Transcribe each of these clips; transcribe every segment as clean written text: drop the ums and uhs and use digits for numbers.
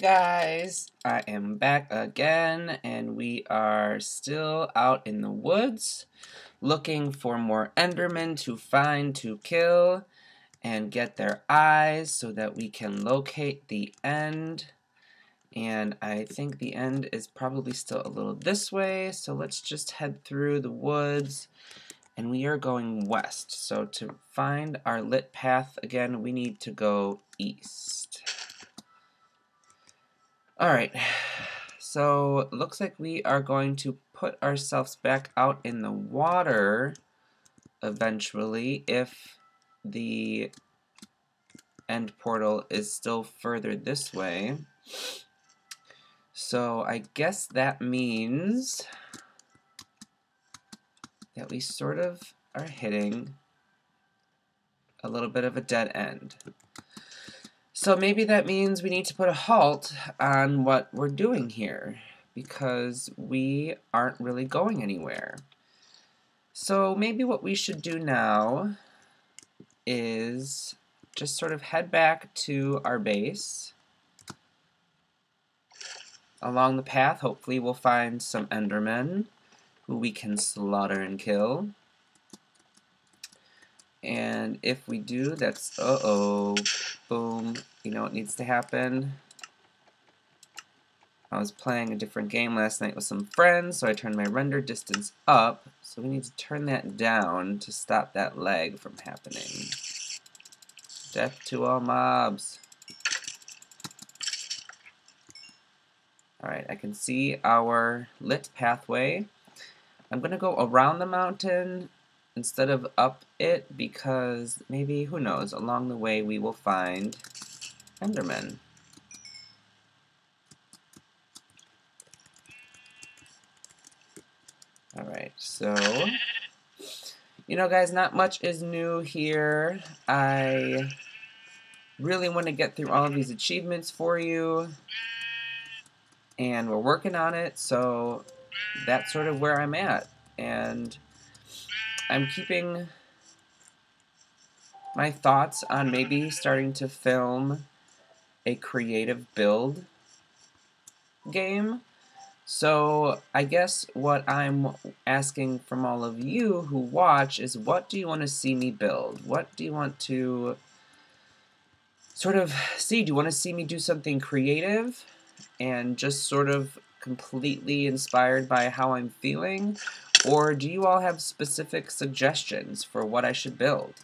Guys, I am back again, and we are still out in the woods looking for more Endermen to find to kill and get their eyes so that we can locate the end. And I think the end is probably still a little this way, so let's just head through the woods. And we are going west, so to find our lit path again, we need to go east. Alright, so looks like we are going to put ourselves back out in the water eventually if the end portal is still further this way. So I guess that means that we sort of are hitting a little bit of a dead end. So maybe that means we need to put a halt on what we're doing here, because we aren't really going anywhere. So maybe what we should do now is just sort of head back to our base. Along the path, hopefully we'll find some Endermen who we can slaughter and kill. And if we do, that's boom. You know what needs to happen? I was playing a different game last night with some friends, so I turned my render distance up. So we need to turn that down to stop that lag from happening. Death to all mobs. Alright, I can see our lit pathway. I'm going to go around the mountain instead of up it, because maybe, who knows, along the way we will find Endermen. Alright, so, you know guys, not much is new here. I really want to get through all of these achievements for you, and we're working on it, so that's sort of where I'm at. And I'm keeping my thoughts on maybe starting to film a creative build game. So I guess what I'm asking from all of you who watch is, what do you want to see me build? What do you want to sort of see? Do you want to see me do something creative and just sort of completely inspired by how I'm feeling? Or do you all have specific suggestions for what I should build?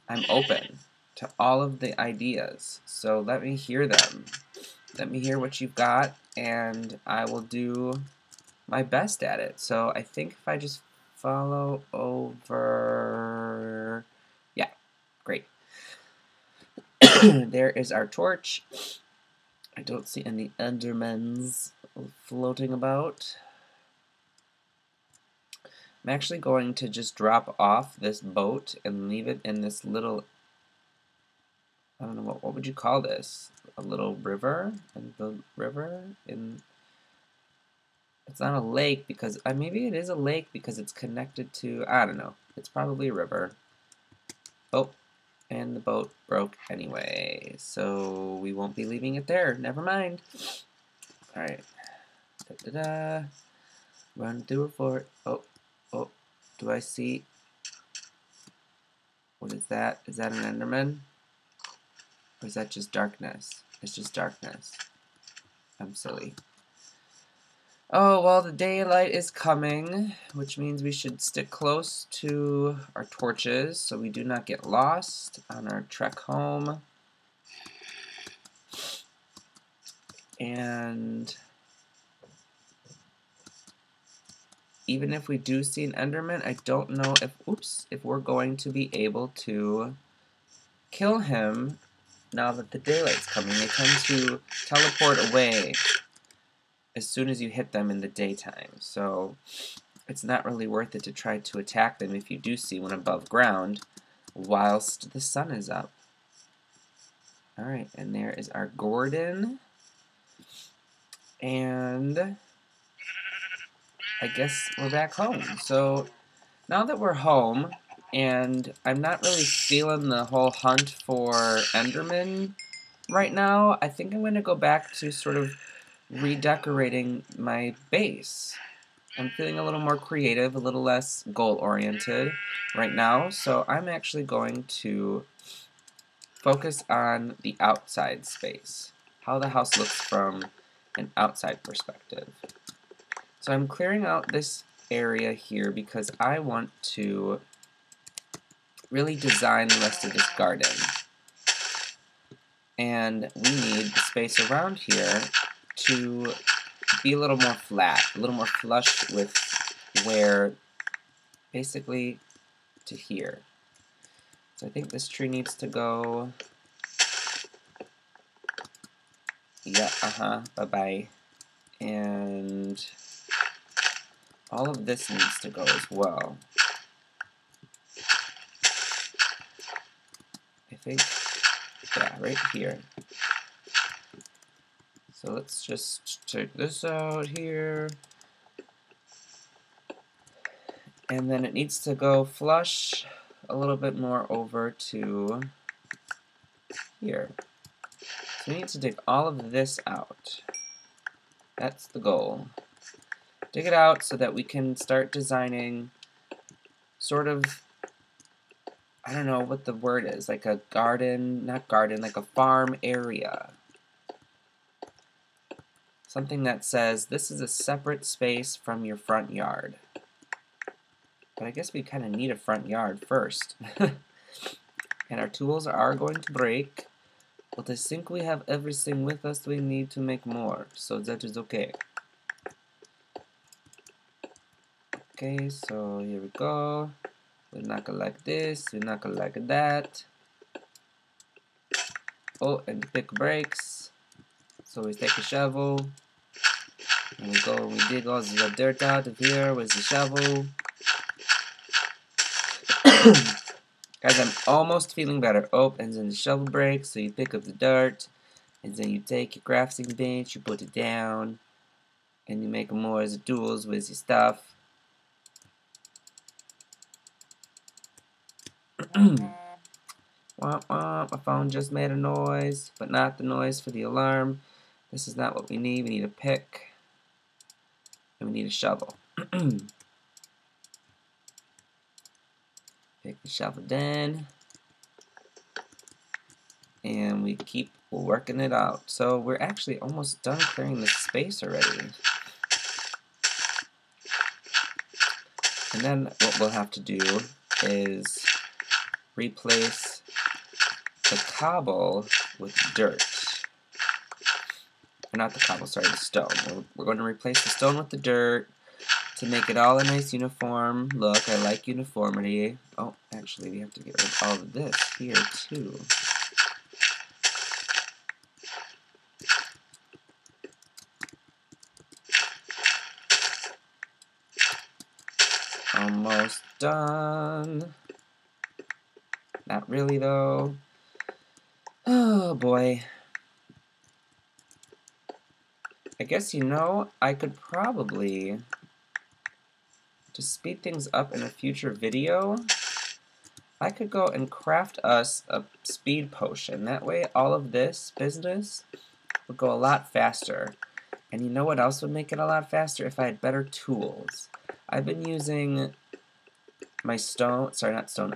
I'm open to all of the ideas, so let me hear them. Let me hear what you've got, and I will do my best at it. So I think if I just follow over... Yeah, great. There is our torch. I don't see any Endermans floating about. I'm actually going to just drop off this boat and leave it in this little, I don't know, what would you call this? A little river? And the river in, it's not a lake because, maybe it is a lake because it's connected to, I don't know. It's probably a river. Oh, and the boat broke anyway, so we won't be leaving it there. Never mind. Alright. Da-da-da. Run through it for it. Oh, do I see? What is that? Is that an Enderman? Or is that just darkness? It's just darkness. I'm silly. Oh, well, the daylight is coming, which means we should stick close to our torches so we do not get lost on our trek home. And even if we do see an Enderman, I don't know if we're going to be able to kill him now that the daylight's coming. They tend to teleport away as soon as you hit them in the daytime, so it's not really worth it to try to attack them if you do see one above ground whilst the sun is up. Alright, and there is our Gordon. And I guess we're back home. So now that we're home, and I'm not really feeling the whole hunt for Enderman right now, I think I'm going to go back to sort of redecorating my base. I'm feeling a little more creative, a little less goal-oriented right now, so I'm actually going to focus on the outside space, how the house looks from an outside perspective. So I'm clearing out this area here because I want to really design the rest of this garden. And we need the space around here to be a little more flat, a little more flush with where, basically, to here. So I think this tree needs to go, yeah, bye-bye. And all of this needs to go as well. I think, yeah, right here. So let's just take this out here. And then it needs to go flush a little bit more over to here. So we need to dig all of this out. That's the goal. Dig it out so that we can start designing sort of, I don't know what the word is, like a garden, not garden, like a farm area. Something that says this is a separate space from your front yard. But I guess we kind of need a front yard first. And our tools are going to break, but I think we have everything with us we need to make more, so that is okay. Okay, so here we go. We knuckle like this, we knuckle like that. Oh, and the pick breaks. So we take a shovel, and we go and we dig all the dirt out of here with the shovel. Guys, I'm almost feeling better. Oh, and then the shovel breaks, so you pick up the dirt, and then you take your crafting bench, you put it down, and you make more as tools with your stuff. Womp womp, my phone just made a noise, but not the noise for the alarm. This is not what we need. We need a pick, and we need a shovel. Pick the shovel down, and we keep working it out. So we're actually almost done clearing this space already. And then what we'll have to do is replace the cobble with dirt. Or not the cobble, sorry, the stone. We're going to replace the stone with the dirt to make it all a nice uniform look. I like uniformity. Oh, actually, we have to get rid of all of this here, too. Almost done. Not really, though. Oh, boy. I guess, you know, I could probably, to speed things up in a future video, I could go and craft us a speed potion. That way, all of this business would go a lot faster. And you know what else would make it a lot faster? If I had better tools. I've been using my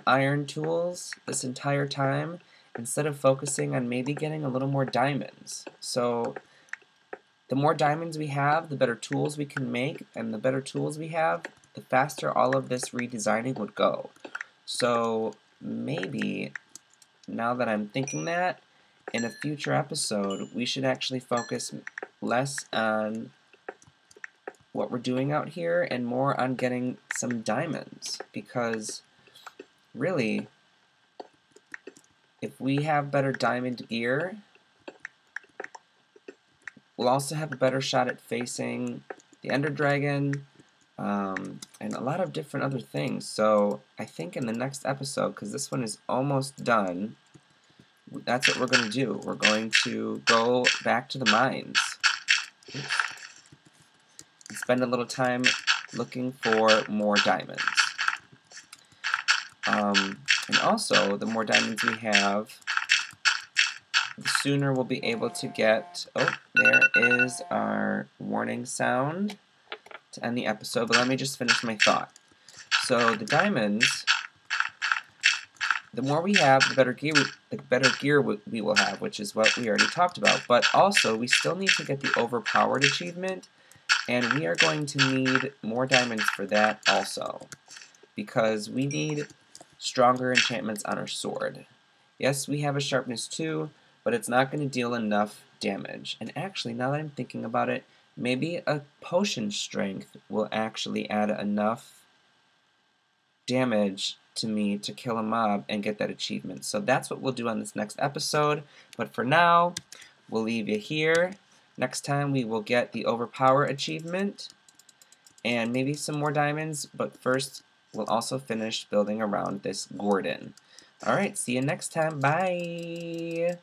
iron tools this entire time instead of focusing on maybe getting a little more diamonds. So the more diamonds we have, the better tools we can make, and the better tools we have, the faster all of this redesigning would go. So maybe, now that I'm thinking that, in a future episode, we should actually focus less on what we're doing out here and more on getting some diamonds. Because, really, if we have better diamond gear, we'll also have a better shot at facing the Ender Dragon, and a lot of different other things. So I think in the next episode, because this one is almost done, that's what we're going to do. We're going to go back to the mines. Oops. And spend a little time looking for more diamonds. And also, the more diamonds we have, the sooner we'll be able to get... Oh, there is our warning sound to end the episode, but let me just finish my thought. So the diamonds, the more we have, the better gear we will have, which is what we already talked about. But also, we still need to get the overpowered achievement, and we are going to need more diamonds for that also, because we need stronger enchantments on our sword. Yes, we have a sharpness 2, but it's not going to deal enough damage. And actually, now that I'm thinking about it, maybe a potion strength will actually add enough damage to me to kill a mob and get that achievement. So that's what we'll do on this next episode. But for now, we'll leave you here. Next time we will get the overpower achievement and maybe some more diamonds, but first we'll also finish building around this Gordon. Alright, see you next time. Bye!